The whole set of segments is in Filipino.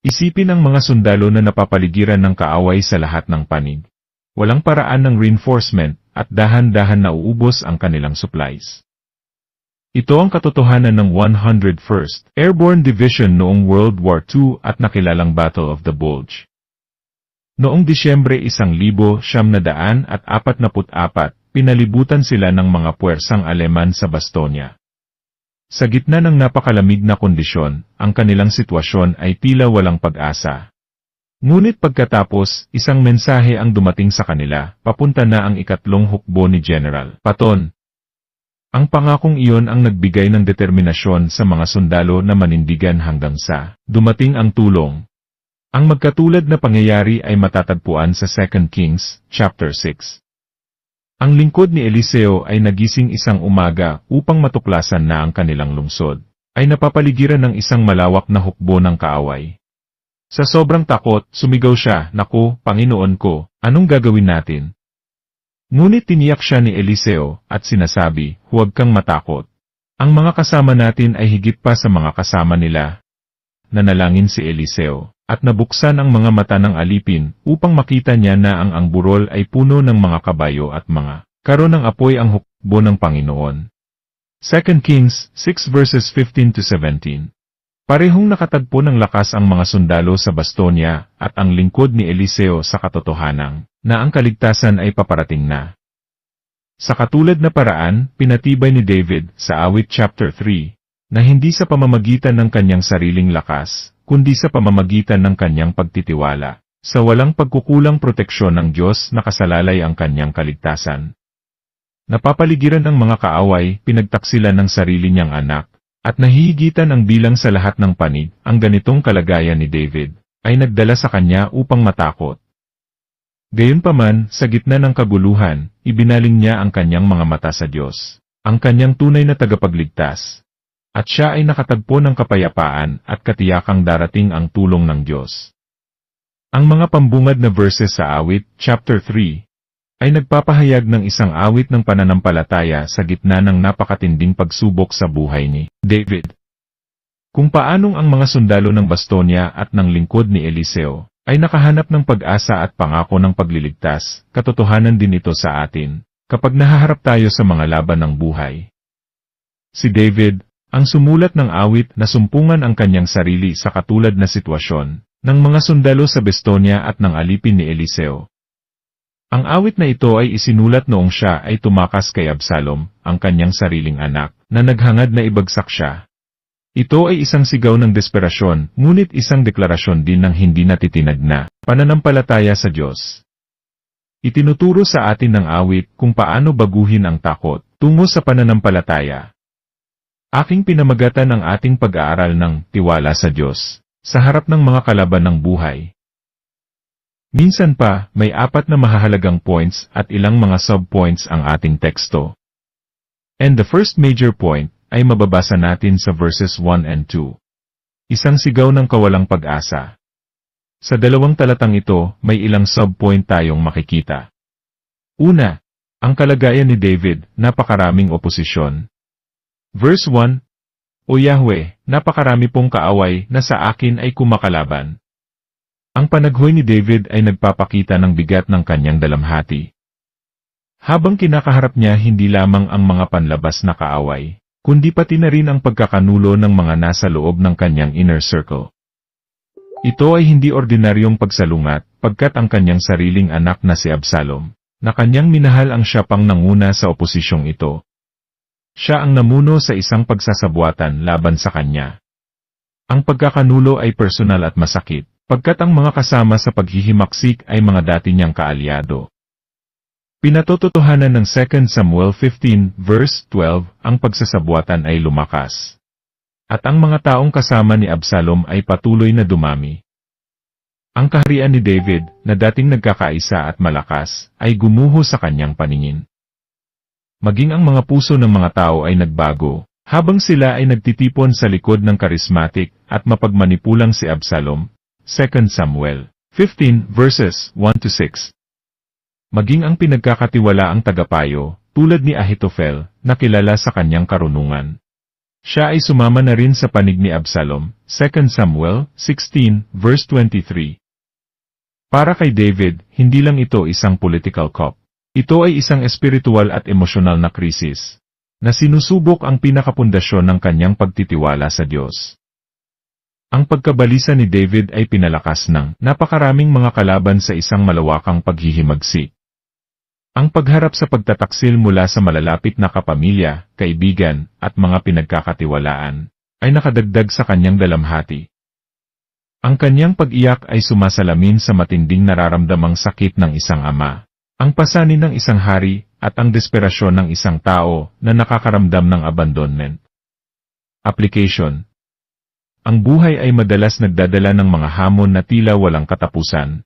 Isipin ang mga sundalo na napapaligiran ng kaaway sa lahat ng panig. Walang paraan ng reinforcement at dahan-dahan na uubos ang kanilang supplies. Ito ang katotohanan ng 101st Airborne Division noong World War II at nakilalang Battle of the Bulge. Noong Disyembre 1944, pinalibutan sila ng mga puwersang Aleman sa Bastonia. Sa gitna ng napakalamig na kondisyon, ang kanilang sitwasyon ay tila walang pag-asa. Ngunit pagkatapos, isang mensahe ang dumating sa kanila, papunta na ang ikatlong hukbo ni General Patton. Ang pangakong iyon ang nagbigay ng determinasyon sa mga sundalo na manindigan hanggang sa dumating ang tulong. Ang magkatulad na pangyayari ay matatagpuan sa 2 Kings, chapter 6. Ang lingkod ni Eliseo ay nagising isang umaga upang matuklasan na ang kanilang lungsod ay napapaligiran ng isang malawak na hukbo ng kaaway. Sa sobrang takot, sumigaw siya, "Naku, Panginoon ko, anong gagawin natin?" Ngunit tiniyak siya ni Eliseo at sinasabi, "Huwag kang matakot. Ang mga kasama natin ay higit pa sa mga kasama nila." Nanalangin si Eliseo at nabuksan ang mga mata ng alipin upang makita niya na ang burol ay puno ng mga kabayo at mga karon ng apoy ang hukbo ng Panginoon. 2 Kings 6 verses 15 to 17. Parehong nakatagpo ng lakas ang mga sundalo sa Bastonia at ang lingkod ni Eliseo sa katotohanan na ang kaligtasan ay paparating na. Sa katulad na paraan, pinatibay ni David sa Awit chapter 3 na hindi sa pamamagitan ng kanyang sariling lakas, kundi sa pamamagitan ng kanyang pagtitiwala, sa walang pagkukulang proteksyon ng Diyos nakasalalay ang kanyang kaligtasan. Napapaligiran ang mga kaaway, pinagtaksilan ng sarili niyang anak, at nahihigitan ang bilang sa lahat ng panig. Ang ganitong kalagayan ni David ay nagdala sa kanya upang matakot. Gayunpaman, sa gitna ng kaguluhan, ibinaling niya ang kanyang mga mata sa Diyos, ang kanyang tunay na tagapagligtas. At siya ay nakatagpo ng kapayapaan at katiyakang darating ang tulong ng Diyos. Ang mga pambungad na verses sa Awit, chapter 3, ay nagpapahayag ng isang awit ng pananampalataya sa gitna ng napakatinding pagsubok sa buhay ni David. Kung paanong ang mga sundalo ng Bastonia at ng lingkod ni Eliseo ay nakahanap ng pag-asa at pangako ng pagliligtas, katotohanan din ito sa atin, kapag nahaharap tayo sa mga laban ng buhay. Si David, ang sumulat ng awit na sumpungan ang kanyang sarili sa katulad na sitwasyon ng mga sundalo sa Bastonia at ng alipin ni Eliseo. Ang awit na ito ay isinulat noong siya ay tumakas kay Absalom, ang kanyang sariling anak, na naghangad na ibagsak siya. Ito ay isang sigaw ng desperasyon, ngunit isang deklarasyon din ng hindi natitinag na pananampalataya sa Diyos. Itinuturo sa atin ng awit kung paano baguhin ang takot tungo sa pananampalataya. Aking pinamagatan ang ating pag-aaral ng tiwala sa Diyos sa harap ng mga kalaban ng buhay. Minsan pa, may 4 na mahahalagang points at ilang mga sub-points ang ating teksto. And the first major point ay mababasa natin sa verses 1 and 2. Isang sigaw ng kawalang pag-asa. Sa dalawang talatang ito, may ilang sub-point tayong makikita. Una, ang kalagayan ni David, napakaraming oposisyon. Verse 1, "O Yahweh, napakarami pong kaaway na sa akin ay kumakalaban." Ang panaghoy ni David ay nagpapakita ng bigat ng kanyang dalamhati. Habang kinakaharap niya hindi lamang ang mga panlabas na kaaway, kundi pati na rin ang pagkakanulo ng mga nasa loob ng kanyang inner circle. Ito ay hindi ordinaryong pagsalungat, pagkat ang kanyang sariling anak na si Absalom, na kanyang minahal ang siya pang nanguna sa oposisyong ito. Siya ang namuno sa isang pagsasabwatan laban sa kanya. Ang pagkakanulo ay personal at masakit, pagkat ang mga kasama sa paghihimaksik ay mga dati niyang kaalyado. Pinatototohanan ng 2 Samuel 15 verse 12, ang pagsasabwatan ay lumakas. At ang mga taong kasama ni Absalom ay patuloy na dumami. Ang kaharian ni David, na dating nagkakaisa at malakas, ay gumuho sa kanyang paningin. Maging ang mga puso ng mga tao ay nagbago, habang sila ay nagtitipon sa likod ng karismatik at mapagmanipulang si Absalom. 2 Samuel 15 verses 1 to 6. Maging ang pinagkakatiwalaang tagapayo, tulad ni Ahitofel, na kilala sa kanyang karunungan. Siya ay sumama na rin sa panig ni Absalom, 2 Samuel 16, verse 23. Para kay David, hindi lang ito isang political coup. Ito ay isang espiritual at emosyonal na krisis, na sinusubok ang pinakapundasyon ng kanyang pagtitiwala sa Diyos. Ang pagkabalisa ni David ay pinalakas ng napakaraming mga kalaban sa isang malawakang paghihimagsik. Ang pagharap sa pagtataksil mula sa malalapit na kapamilya, kaibigan, at mga pinagkakatiwalaan, ay nakadagdag sa kanyang dalamhati. Ang kanyang pag-iyak ay sumasalamin sa matinding nararamdamang sakit ng isang ama, ang pasanin ng isang hari, at ang desperasyon ng isang tao na nakakaramdam ng abandonment. Application. Ang buhay ay madalas nagdadala ng mga hamon na tila walang katapusan.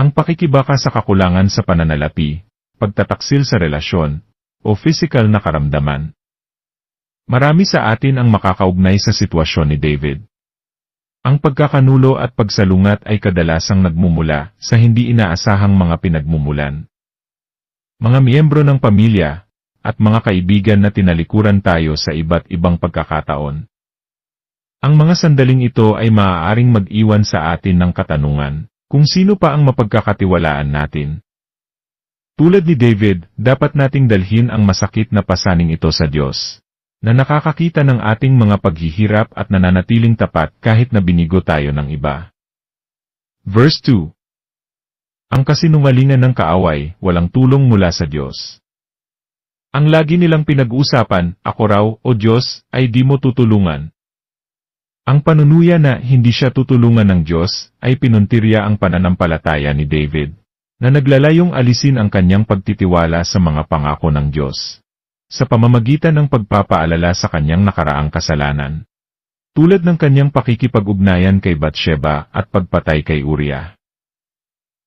Ang pakikibaka sa kakulangan sa pananalapi, pagtataksil sa relasyon, o physical na karamdaman. Marami sa atin ang makakaugnay sa sitwasyon ni David. Ang pagkakanulo at pagsalungat ay kadalasang nagmumula sa hindi inaasahang mga pinagmumulan. Mga miyembro ng pamilya, at mga kaibigan na tinalikuran tayo sa iba't ibang pagkakataon. Ang mga sandaling ito ay maaaring mag-iwan sa atin ng katanungan, kung sino pa ang mapagkakatiwalaan natin. Tulad ni David, dapat nating dalhin ang masakit na pasaning ito sa Diyos, na nakakakita ng ating mga paghihirap at nananatiling tapat kahit na binigo tayo ng iba. Verse 2. Ang kasinungalingan ng kaaway, walang tulong mula sa Diyos. Ang lagi nilang pinag-uusapan, ako raw, o Diyos, ay di mo tutulungan. Ang panunuya na hindi siya tutulungan ng Diyos, ay pinuntirya ang pananampalataya ni David, na naglalayong alisin ang kanyang pagtitiwala sa mga pangako ng Diyos, sa pamamagitan ng pagpapaalala sa kanyang nakaraang kasalanan. Tulad ng kanyang pakikipag-ugnayan kay Bathsheba at pagpatay kay Uriah.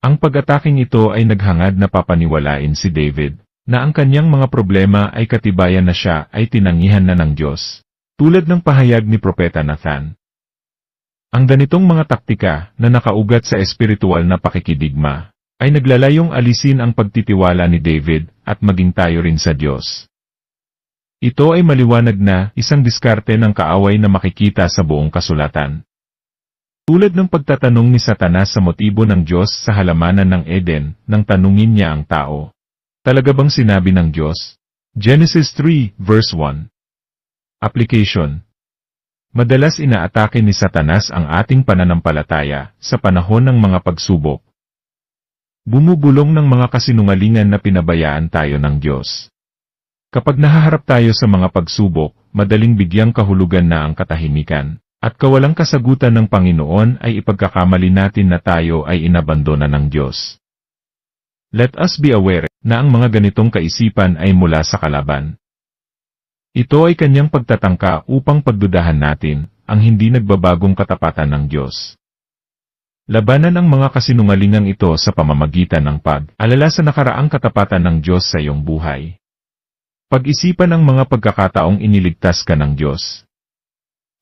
Ang pag-ataking ito ay naghangad na papaniwalain si David, na ang kanyang mga problema ay katibayan na siya ay tinangihan na ng Diyos, tulad ng pahayag ni Propeta Nathan. Ang ganitong mga taktika na nakaugat sa espiritual na pakikidigma, ay naglalayong alisin ang pagtitiwala ni David at maging tayo rin sa Diyos. Ito ay maliwanag na isang diskarte ng kaaway na makikita sa buong kasulatan. Tulad ng pagtatanong ni Satanas sa motibo ng Diyos sa halamanan ng Eden, nang tanungin niya ang tao. Talaga bang sinabi ng Diyos? Genesis 3, verse 1. Application. Madalas inaatake ni Satanas ang ating pananampalataya sa panahon ng mga pagsubok. Bumubulong ng mga kasinungalingan na pinabayaan tayo ng Diyos. Kapag nahaharap tayo sa mga pagsubok, madaling bigyang kahulugan na ang katahimikan, at kawalang kasagutan ng Panginoon ay ipagkakamali natin na tayo ay inabandona ng Diyos. Let us be aware na ang mga ganitong kaisipan ay mula sa kalaban. Ito ay kanyang pagtatangka upang pagdudahan natin ang hindi nagbabagong katapatan ng Diyos. Labanan ang mga kasinungalingang ito sa pamamagitan ng pag-alala sa nakaraang katapatan ng Diyos sa iyong buhay. Pag-isipan ang mga pagkakataong iniligtas ka ng Diyos.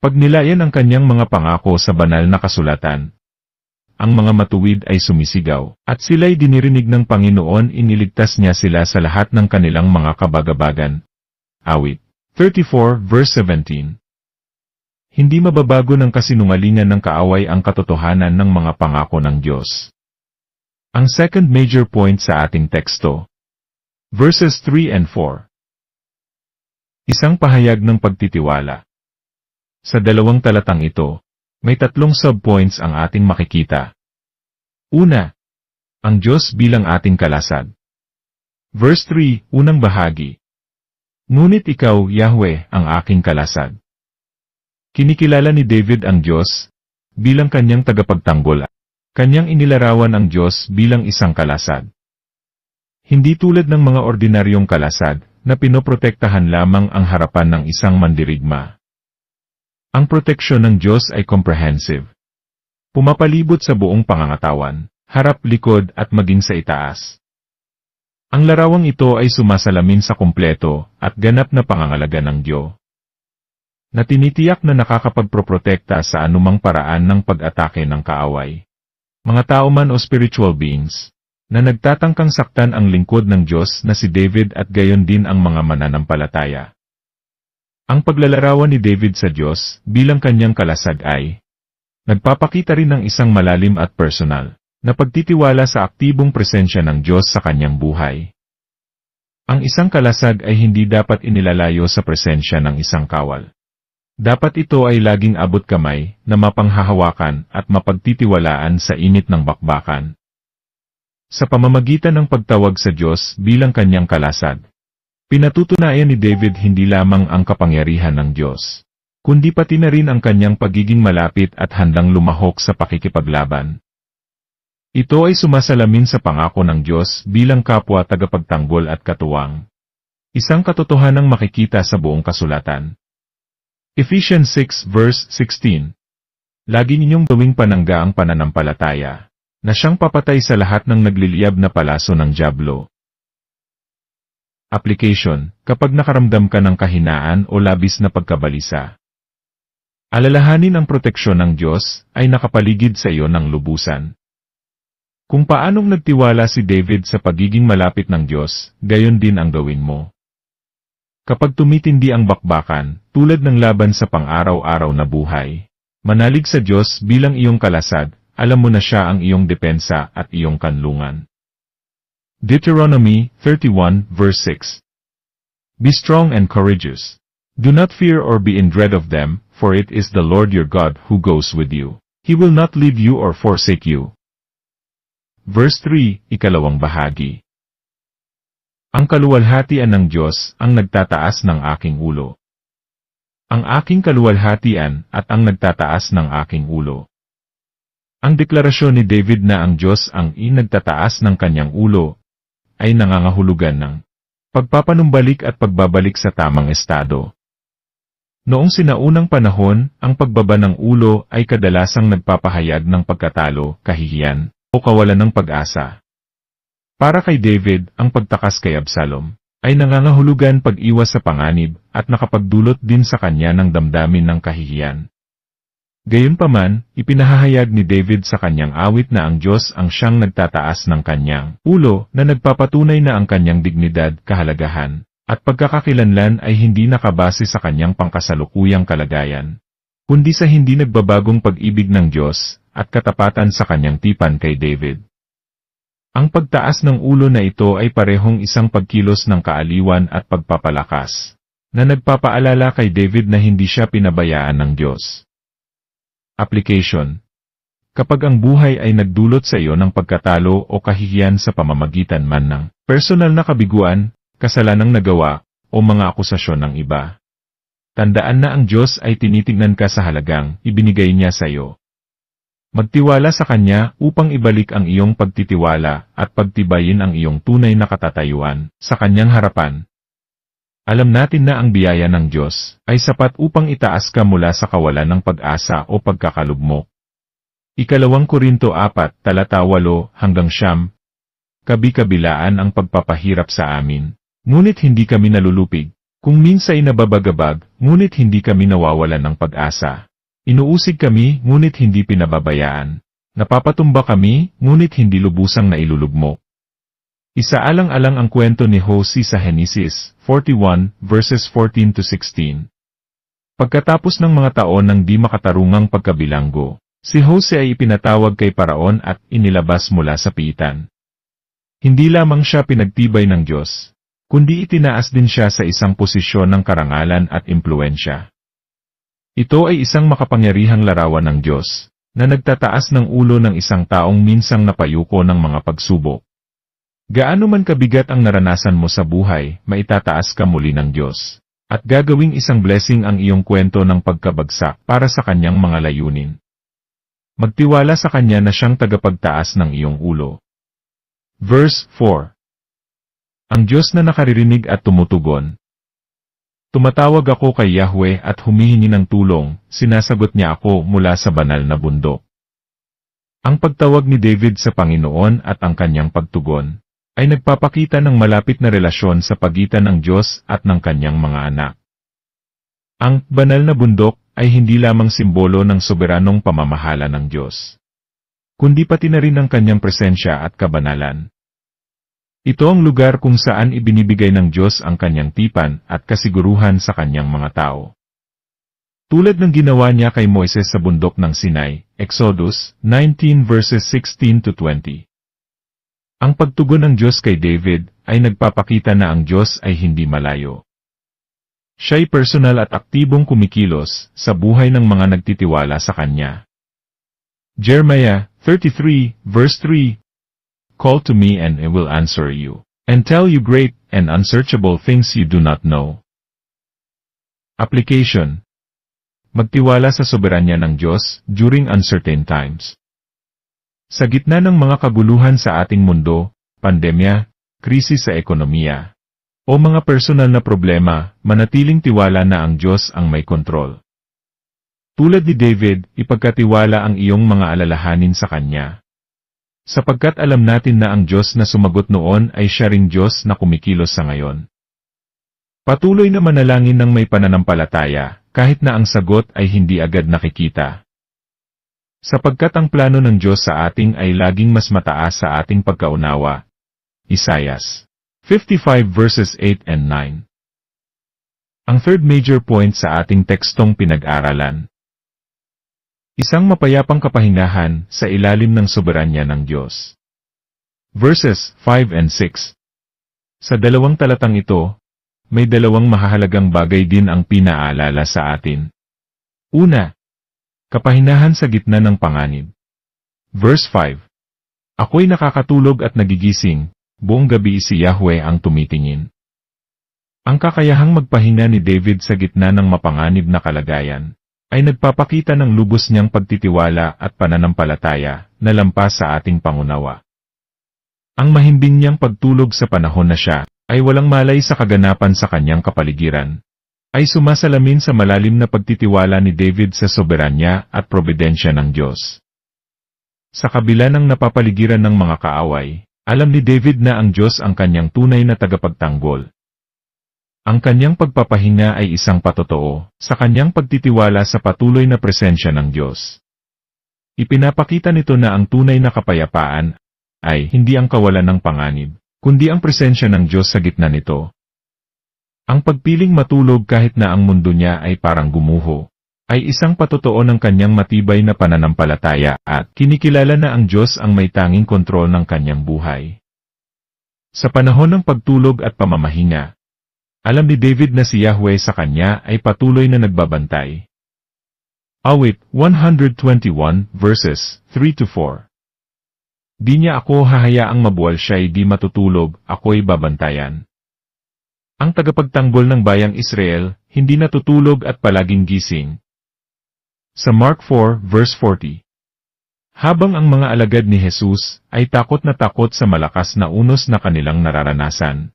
Pagnilayan ang kanyang mga pangako sa banal na kasulatan. Ang mga matuwid ay sumisigaw, at sila'y dinirinig ng Panginoon, iniligtas niya sila sa lahat ng kanilang mga kabagabagan. Awit 34 verse 17. Hindi mababago ng kasinungalingan ng kaaway ang katotohanan ng mga pangako ng Diyos. Ang second major point sa ating teksto. Verses 3 and 4. Isang pahayag ng pagtitiwala. Sa dalawang talatang ito, may tatlong subpoints ang ating makikita. Una, ang Diyos bilang ating kalasag. Verse 3, unang bahagi. Ngunit ikaw, Yahweh, ang aking kalasag. Kinikilala ni David ang Diyos bilang kanyang tagapagtanggol. Kanyang inilarawan ang Diyos bilang isang kalasag. Hindi tulad ng mga ordinaryong kalasag na pinoprotektahan lamang ang harapan ng isang mandirigma. Ang proteksyon ng Diyos ay comprehensive. Pumapalibot sa buong pangangatawan, harap, likod at maging sa itaas. Ang larawang ito ay sumasalamin sa kumpleto at ganap na pangangalaga ng Diyos, na tinitiyak na nakakapagproprotekta sa anumang paraan ng pag-atake ng kaaway. Mga tao man o spiritual beings, na nagtatangkang saktan ang lingkod ng Diyos na si David at gayon din ang mga mananampalataya. Ang paglalarawan ni David sa Diyos bilang kanyang kalasag ay nagpapakita rin ng isang malalim at personal na pagtitiwala sa aktibong presensya ng Diyos sa kanyang buhay. Ang isang kalasag ay hindi dapat inilalayo sa presensya ng isang kawal. Dapat ito ay laging abot kamay na mapanghahawakan at mapagtitiwalaan sa init ng bakbakan. Sa pamamagitan ng pagtawag sa Diyos bilang kanyang kalasag, pinatutunayan ni David hindi lamang ang kapangyarihan ng Diyos, kundi pati na rin ang kanyang pagiging malapit at handang lumahok sa pakikipaglaban. Ito ay sumasalamin sa pangako ng Diyos bilang kapwa tagapagtanggol at katuwang. Isang katotohanang makikita sa buong kasulatan. Ephesians 6 verse 16. Lagi ninyong gawing panangga ang pananampalataya, na siyang papatay sa lahat ng nagliliyab na palaso ng dyablo. Application, kapag nakaramdam ka ng kahinaan o labis na pagkabalisa. Alalahanin ang proteksyon ng Diyos ay nakapaligid sa iyo ng lubusan. Kung paanong nagtiwala si David sa pagiging malapit ng Diyos, gayon din ang gawin mo. Kapag tumitindi ang bakbakan, tulad ng laban sa pang-araw-araw na buhay, manalig sa Diyos bilang iyong kalasag, alam mo na siya ang iyong depensa at iyong kanlungan. Deuteronomy 31 verse 6. Be strong and courageous. Do not fear or be in dread of them, for it is the Lord your God who goes with you. He will not leave you or forsake you. Verse 3, ikalawang bahagi. Ang kaluwalhatian ng Diyos ang nagtataas ng aking ulo. Ang aking kaluwalhatian at ang nagtataas ng aking ulo. Ang deklarasyon ni David na ang Diyos ang nagtataas ng kanyang ulo ay nangangahulugan ng pagpapanumbalik at pagbabalik sa tamang estado. Noong sinaunang panahon, ang pagbaba ng ulo ay kadalasang nagpapahayag ng pagkatalo, kahihiyan, o kawalan ng pag-asa. Para kay David, ang pagtakas kay Absalom ay nangangahulugan pag-iwas sa panganib at nakapagdulot din sa kanya ng damdamin ng kahihiyan. Gayunpaman, ipinahahayag ni David sa kanyang awit na ang Diyos ang siyang nagtataas ng kanyang ulo na nagpapatunay na ang kanyang dignidad, kahalagahan, at pagkakakilanlan ay hindi nakabase sa kanyang pangkasalukuyang kalagayan, kundi sa hindi nagbabagong pag-ibig ng Diyos at katapatan sa kanyang tipan kay David. Ang pagtaas ng ulo na ito ay parehong isang pagkilos ng kaaliwan at pagpapalakas, na nagpapaalala kay David na hindi siya pinabayaan ng Diyos. Application. Kapag ang buhay ay nagdulot sa iyo ng pagkatalo o kahihiyan sa pamamagitan man ng personal na kabiguan, kasalanang nagawa, o mga akusasyon ng iba, tandaan na ang Diyos ay tinitignan ka sa halagang ibinigay niya sa iyo. Magtiwala sa Kanya upang ibalik ang iyong pagtitiwala at pagtibayin ang iyong tunay na katatayuan sa Kanyang harapan. Alam natin na ang biyaya ng Diyos ay sapat upang itaas ka mula sa kawalan ng pag-asa o pagkakalugmok. Ikalawang Korinto 4, talata 8-9. Kabi-kabilaan ang pagpapahirap sa amin, ngunit hindi kami nalulupig. Kung minsa'y nababagabag, ngunit hindi kami nawawalan ng pag-asa. Inuusig kami, ngunit hindi pinababayaan. Napapatumba kami, ngunit hindi lubusang nailulugmok. Isaalang-alang ang kwento ni Hosea sa Genesis 41 verses 14-16. Pagkatapos ng mga taon ng di makatarungang pagkabilanggo, si Hosea ay ipinatawag kay Paraon at inilabas mula sa piitan. Hindi lamang siya pinagtibay ng Diyos, kundi itinaas din siya sa isang posisyon ng karangalan at impluensya. Ito ay isang makapangyarihang larawan ng Diyos, na nagtataas ng ulo ng isang taong minsang napayuko ng mga pagsubok. Gaano man kabigat ang naranasan mo sa buhay, maitataas ka muli ng Diyos, at gagawing isang blessing ang iyong kwento ng pagkabagsak para sa Kanyang mga layunin. Magtiwala sa Kanya na siyang tagapagtaas ng iyong ulo. Verse 4. Ang Diyos na nakaririnig at tumutugon. Tumatawag ako kay Yahweh at humihingi ng tulong, sinasagot niya ako mula sa banal na bundok. Ang pagtawag ni David sa Panginoon at ang kanyang pagtugon ay nagpapakita ng malapit na relasyon sa pagitan ng Diyos at ng kanyang mga anak. Ang banal na bundok ay hindi lamang simbolo ng soberanong pamamahala ng Diyos, kundi pati na rin ang kanyang presensya at kabanalan. Ito ang lugar kung saan ibinibigay ng Diyos ang kanyang tipan at kasiguruhan sa kanyang mga tao. Tulad ng ginawa niya kay Moises sa bundok ng Sinai, Exodus 19 verses 16 to 20. Ang pagtugon ng Diyos kay David ay nagpapakita na ang Diyos ay hindi malayo. Siya'y personal at aktibong kumikilos sa buhay ng mga nagtitiwala sa Kanya. Jeremiah 33 verse 3. Call to me and I will answer you, and tell you great and unsearchable things you do not know. Application. Magtiwala sa soberanya ng Diyos during uncertain times. Sa gitna ng mga kaguluhan sa ating mundo, pandemya, krisis sa ekonomiya, o mga personal na problema, manatiling tiwala na ang Diyos ang may kontrol. Tulad ni David, ipagkatiwala ang iyong mga alalahanin sa Kanya. Sapagkat alam natin na ang Diyos na sumagot noon ay siya ring Diyos na kumikilos sa ngayon. Patuloy na manalangin ng may pananampalataya, kahit na ang sagot ay hindi agad nakikita. Sapagkat ang plano ng Diyos sa ating ay laging mas mataas sa ating pagkaunawa. Isaias 55 verses 8 and 9. Ang third major point sa ating tekstong pinag-aralan. Isang mapayapang kapahingahan sa ilalim ng soberanya ng Diyos. Verses 5 and 6. Sa dalawang talatang ito, may dalawang mahahalagang bagay din ang pinaalala sa atin. Una, kapahinahan sa gitna ng panganib. Verse 5. Ako'y nakakatulog at nagigising, buong gabi si Yahweh ang tumitingin. Ang kakayahang magpahinga ni David sa gitna ng mapanganib na kalagayan, ay nagpapakita ng lubos niyang pagtitiwala at pananampalataya na lampas sa ating pangunawa. Ang mahimbing niyang pagtulog sa panahon na siya, ay walang malay sa kaganapan sa kanyang kapaligiran, ay sumasalamin sa malalim na pagtitiwala ni David sa soberanya at probidensya ng Diyos. Sa kabila ng napapaligiran ng mga kaaway, alam ni David na ang Diyos ang kanyang tunay na tagapagtanggol. Ang kanyang pagpapahinga ay isang patotoo sa kanyang pagtitiwala sa patuloy na presensya ng Diyos. Ipinapakita nito na ang tunay na kapayapaan ay hindi ang kawalan ng panganib, kundi ang presensya ng Diyos sa gitna nito. Ang pagpiling matulog kahit na ang mundo niya ay parang gumuho, ay isang patotoo ng kanyang matibay na pananampalataya at kinikilala na ang Diyos ang may tanging kontrol ng kanyang buhay. Sa panahon ng pagtulog at pamamahinga, alam ni David na si Yahweh sa kanya ay patuloy na nagbabantay. Awit 121 verses 3-4. Di niya ako hahayaang mabuwal siya'y di matutulog, ako'y babantayan. Ang tagapagtanggol ng bayang Israel, hindi natutulog at palaging gising. Sa Mark 4 verse 40. Habang ang mga alagad ni Jesus ay takot na takot sa malakas na unos na kanilang nararanasan,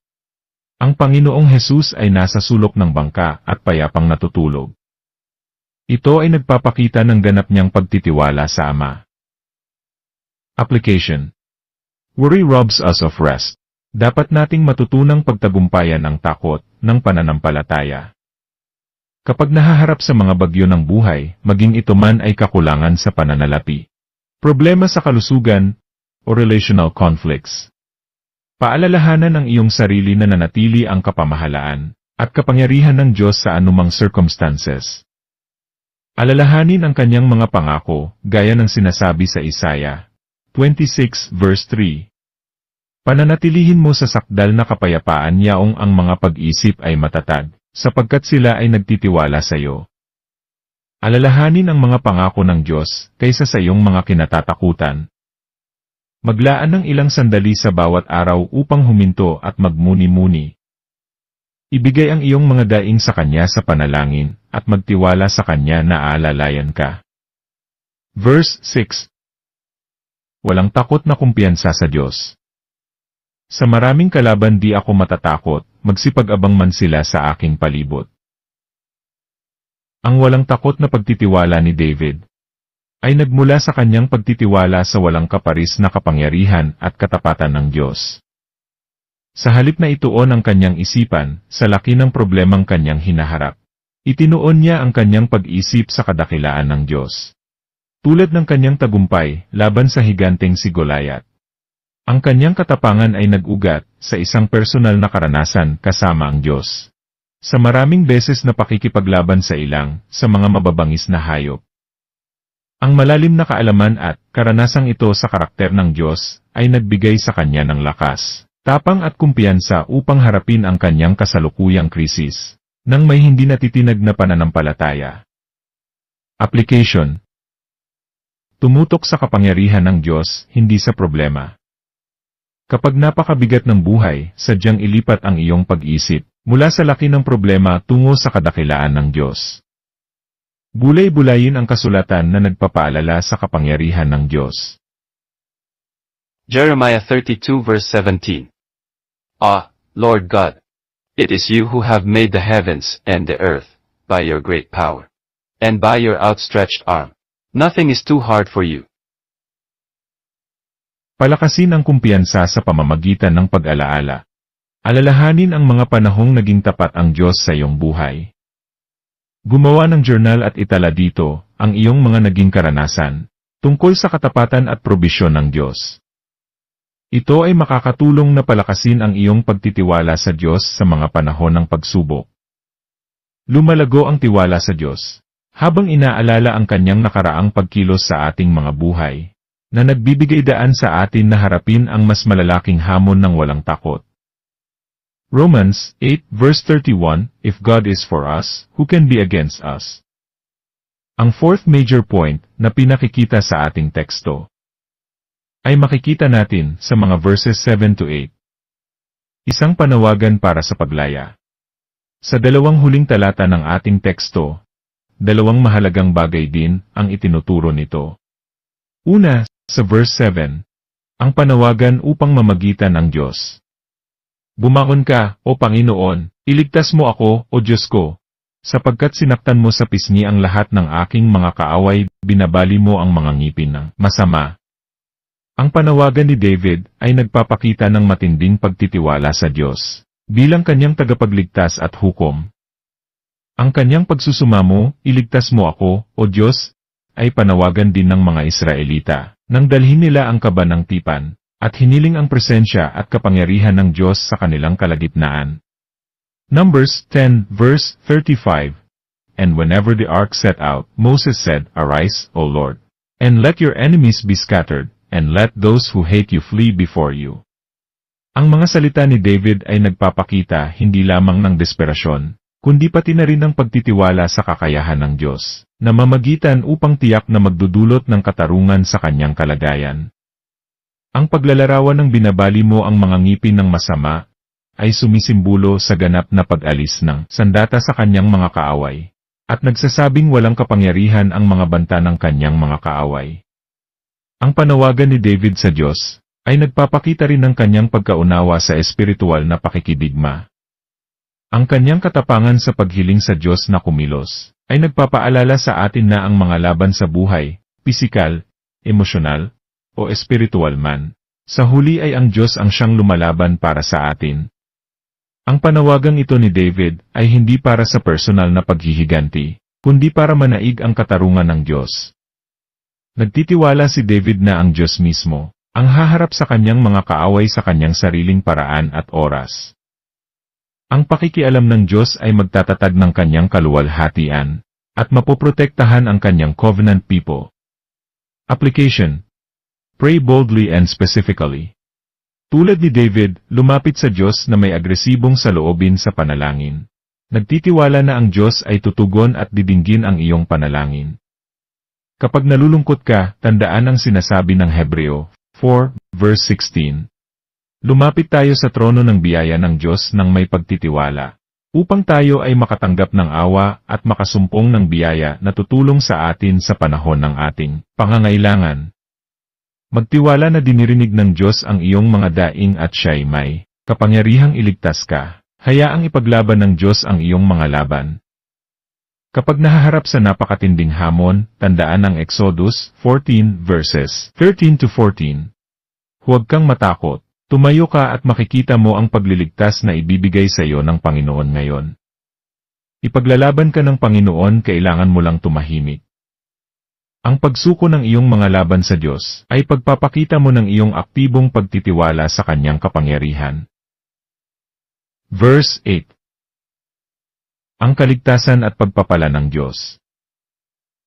ang Panginoong Jesus ay nasa sulok ng bangka at payapang natutulog. Ito ay nagpapakita ng ganap niyang pagtitiwala sa Ama. Application. Worry robs us of rest. Dapat nating matutunang pagtagumpayan ang takot ng pananampalataya. Kapag nahaharap sa mga bagyo ng buhay, maging ito man ay kakulangan sa pananalapi, problema sa kalusugan, o relational conflicts. Paalalahanan ang iyong sarili na nanatili ang kapamahalaan at kapangyarihan ng Diyos sa anumang circumstances. Alalahanin ang kanyang mga pangako, gaya ng sinasabi sa Isaiah 26 verse 3. Pananatilihin mo sa sakdal na kapayapaan yaong ang mga pag-isip ay matatag, sapagkat sila ay nagtitiwala sa iyo. Alalahanin ang mga pangako ng Diyos kaysa sa iyong mga kinatatakutan. Maglaan ng ilang sandali sa bawat araw upang huminto at magmuni-muni. Ibigay ang iyong mga daing sa Kanya sa panalangin at magtiwala sa Kanya na aalalayan ka. Verse 6. Walang takot na kumpiyansa sa Diyos. Sa maraming kalaban di ako matatakot, magsipag-abang man sila sa aking palibot. Ang walang takot na pagtitiwala ni David ay nagmula sa kanyang pagtitiwala sa walang kaparis na kapangyarihan at katapatan ng Diyos. Sa halip na ituon ang kanyang isipan sa laki ng problemang kanyang hinaharap, itinuon niya ang kanyang pag-isip sa kadakilaan ng Diyos. Tulad ng kanyang tagumpay laban sa higanteng si Goliath. Ang kanyang katapangan ay nag-ugat sa isang personal na karanasan kasama ang Diyos. Sa maraming beses na pakikipaglaban sa ilang, sa mga mababangis na hayop. Ang malalim na kaalaman at karanasang ito sa karakter ng Diyos ay nagbigay sa kanya ng lakas, tapang at kumpiyansa upang harapin ang kanyang kasalukuyang krisis, nang may hindi natitinag na pananampalataya. Application. Tumutok sa kapangyarihan ng Diyos, hindi sa problema. Kapag napakabigat ng buhay, sadyang ilipat ang iyong pag-isip mula sa laki ng problema tungo sa kadakilaan ng Diyos. Bulay-bulayin ang kasulatan na nagpapaalala sa kapangyarihan ng Diyos. Jeremiah 32 verse 17. Ah, Lord God, it is you who have made the heavens and the earth by your great power, and by your outstretched arm. Nothing is too hard for you. Palakasin ang kumpiyansa sa pamamagitan ng pag-alaala. Alalahanin ang mga panahong naging tapat ang Diyos sa iyong buhay. Gumawa ng journal at itala dito ang iyong mga naging karanasan tungkol sa katapatan at probisyon ng Diyos. Ito ay makakatulong na palakasin ang iyong pagtitiwala sa Diyos sa mga panahon ng pagsubok. Lumalago ang tiwala sa Diyos habang inaalala ang kanyang nakaraang pagkilos sa ating mga buhay, na nagbibigay daan sa atin na harapin ang mas malalaking hamon ng walang takot. Romans 8 verse 31, If God is for us, who can be against us? Ang fourth major point na pinakikita sa ating teksto ay makikita natin sa mga verses 7 to 8. Isang panawagan para sa paglaya. Sa dalawang huling talata ng ating teksto, dalawang mahalagang bagay din ang itinuturo nito. Una, sa verse 7, ang panawagan upang mamagitan ng Diyos. Bumangon ka, O Panginoon, iligtas mo ako, O Diyos ko, sapagkat sinaktan mo sa pisngi ang lahat ng aking mga kaaway, binabali mo ang mga ngipin ng masama. Ang panawagan ni David ay nagpapakita ng matinding pagtitiwala sa Diyos, bilang kanyang tagapagligtas at hukom. Ang kanyang pagsusumamo, iligtas mo ako, O Diyos, ay panawagan din ng mga Israelita, nang dalhin nila ang kaba ng tipan, at hiniling ang presensya at kapangyarihan ng Diyos sa kanilang kalagitnaan. Numbers 10 verse 35. And whenever the ark set out, Moses said, Arise, O Lord, and let your enemies be scattered, and let those who hate you flee before you. Ang mga salita ni David ay nagpapakita hindi lamang ng desperasyon, kundi pati na rin ng pagtitiwala sa kakayahan ng Diyos, na mamagitan upang tiyak na magdudulot ng katarungan sa kanyang kalagayan. Ang paglalarawan ng binabali mo ang mga ngipin ng masama, ay sumisimbolo sa ganap na pag-alis ng sandata sa kanyang mga kaaway, at nagsasabing walang kapangyarihan ang mga banta ng kanyang mga kaaway. Ang panawagan ni David sa Diyos, ay nagpapakita rin ng kanyang pagkaunawa sa espiritual na pakikidigma. Ang kanyang katapangan sa paghiling sa Diyos na kumilos, ay nagpapaalala sa atin na ang mga laban sa buhay, pisikal, emosyonal, o espiritual man, sa huli ay ang Diyos ang siyang lumalaban para sa atin. Ang panawagang ito ni David ay hindi para sa personal na paghihiganti, kundi para manaig ang katarungan ng Diyos. Nagtitiwala si David na ang Diyos mismo, ang haharap sa kanyang mga kaaway sa kanyang sariling paraan at oras. Ang pakikialam ng Diyos ay magtatatag ng kanyang kaluwalhatian, at mapoprotektahan ang kanyang covenant people. Application. Pray boldly and specifically. Tulad ni David, lumapit sa Diyos na may agresibong saloobin sa panalangin. Nagtitiwala na ang Diyos ay tutugon at didinggin ang iyong panalangin. Kapag nalulungkot ka, tandaan ang sinasabi ng Hebreo 4, verse 16. Lumapit tayo sa trono ng biyaya ng Diyos nang may pagtitiwala, upang tayo ay makatanggap ng awa at makasumpong ng biyaya na tutulong sa atin sa panahon ng ating pangangailangan. Magtiwala na dinirinig ng Diyos ang iyong mga daing at siya'y may kapangyarihang iligtas ka. Hayaang ipaglaban ng Diyos ang iyong mga laban. Kapag nahaharap sa napakatinding hamon, tandaan ang Exodus 14 verses 13 to 14. Huwag kang matakot. Tumayo ka at makikita mo ang pagliligtas na ibibigay sa iyo ng Panginoon ngayon. Ipaglalaban ka ng Panginoon, kailangan mo lang tumahimik. Ang pagsuko ng iyong mga laban sa Diyos ay pagpapakita mo ng iyong aktibong pagtitiwala sa Kanyang kapangyarihan. Verse 8. Ang kaligtasan at pagpapala ng Diyos.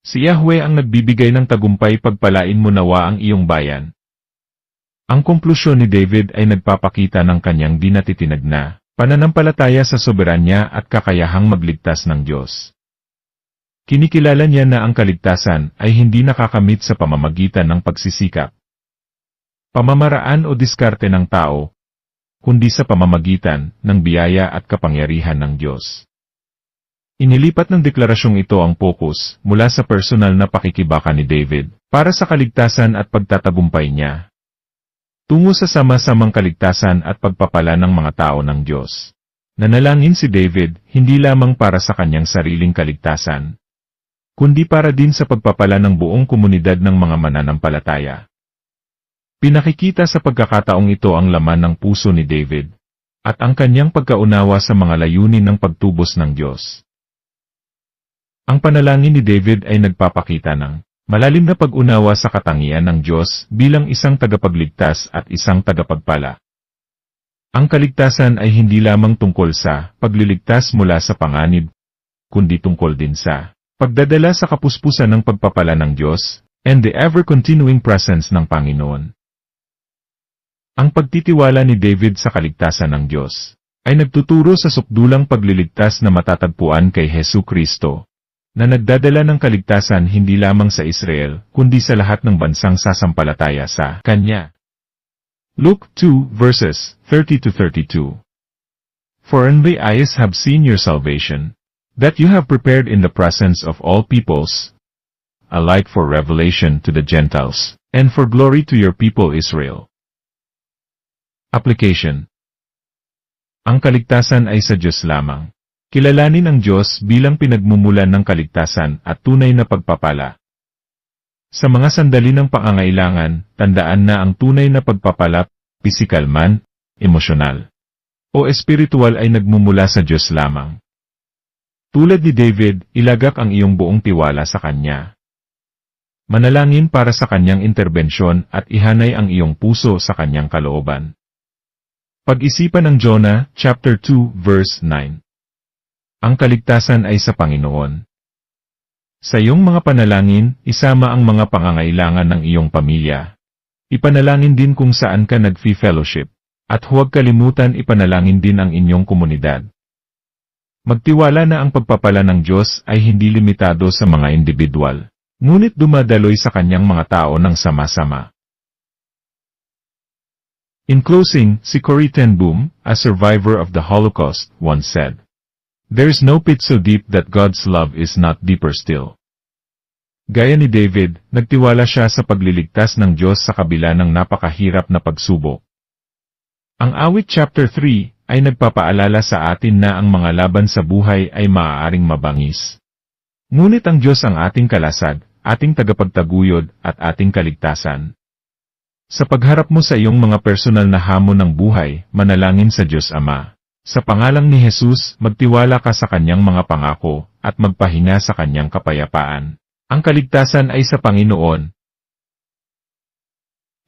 Si Yahweh ang nagbibigay ng tagumpay, pagpalain mo nawa ang iyong bayan. Ang konklusyon ni David ay nagpapakita ng kanyang di natitinag na pananampalataya sa soberanya at kakayahang magligtas ng Diyos. Kinikilala niya na ang kaligtasan ay hindi nakakamit sa pamamagitan ng pagsisikap, pamamaraan o diskarte ng tao, kundi sa pamamagitan ng biyaya at kapangyarihan ng Diyos. Inilipat ng deklarasyong ito ang focus mula sa personal na pakikibaka ni David para sa kaligtasan at pagtatagumpay niya, tungo sa sama-samang kaligtasan at pagpapala ng mga tao ng Diyos. Nanalangin si David hindi lamang para sa kanyang sariling kaligtasan, kundi para din sa pagpapala ng buong komunidad ng mga mananampalataya. Pinakikita sa pagkakataong ito ang laman ng puso ni David, at ang kanyang pagkaunawa sa mga layunin ng pagtubos ng Diyos. Ang panalangin ni David ay nagpapakita ng malalim na pag-unawa sa katangian ng Diyos bilang isang tagapagligtas at isang tagapagpala. Ang kaligtasan ay hindi lamang tungkol sa pagliligtas mula sa panganib, kundi tungkol din sa pagdadala sa kapuspusan ng pagpapala ng Diyos and the ever-continuing presence ng Panginoon. Ang pagtitiwala ni David sa kaligtasan ng Diyos ay nagtuturo sa sukdulang pagliligtas na matatagpuan kay Jesucristo, na nagdadala ng kaligtasan hindi lamang sa Israel, kundi sa lahat ng bansang sasampalataya sa Kanya. Luke 2 verses 30-32. For my eyes have seen your salvation, that you have prepared in the presence of all peoples, a light for revelation to the Gentiles, and for glory to your people Israel. Application. Ang kaligtasan ay sa Diyos lamang. Kilalanin ang Diyos bilang pinagmumulan ng kaligtasan at tunay na pagpapala. Sa mga sandali ng pangangailangan, tandaan na ang tunay na pagpapala, pisikal man, emosyonal, o espiritual ay nagmumula sa Diyos lamang. Tulad ni David, ilagak ang iyong buong tiwala sa Kanya. Manalangin para sa Kanyang interbensyon at ihanay ang iyong puso sa Kanyang kalooban. Pag-isipan ng Jonah, chapter 2, verse 9. Ang kaligtasan ay sa Panginoon. Sa iyong mga panalangin, isama ang mga pangangailangan ng iyong pamilya. Ipanalangin din kung saan ka nag-fellowship, at huwag kalimutan ipanalangin din ang inyong komunidad. Magtiwala na ang pagpapala ng Diyos ay hindi limitado sa mga individual, ngunit dumadaloy sa Kanyang mga tao ng sama-sama. In closing, si Corrie ten Boom, a survivor of the Holocaust, once said, "There's no pit so deep that God's love is not deeper still." Gaya ni David, nagtiwala siya sa pagliligtas ng Diyos sa kabila ng napakahirap na pagsubok. Ang awit chapter 3 ay nagpapaalala sa atin na ang mga laban sa buhay ay maaaring mabangis. Ngunit ang Diyos ang ating kalasag, ating tagapagtaguyod at ating kaligtasan. Sa pagharap mo sa iyong mga personal na hamon ng buhay, manalangin sa Diyos Ama. Sa pangalang ni Jesus, magtiwala ka sa Kanyang mga pangako, at magpahinga sa Kanyang kapayapaan. Ang kaligtasan ay sa Panginoon.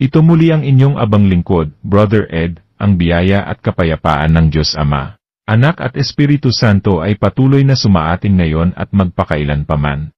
Ito muli ang inyong abang lingkod, Brother Ed. Ang biyaya at kapayapaan ng Diyos Ama, Anak at Espiritu Santo ay patuloy na sumaatin ngayon at magpakailanpaman.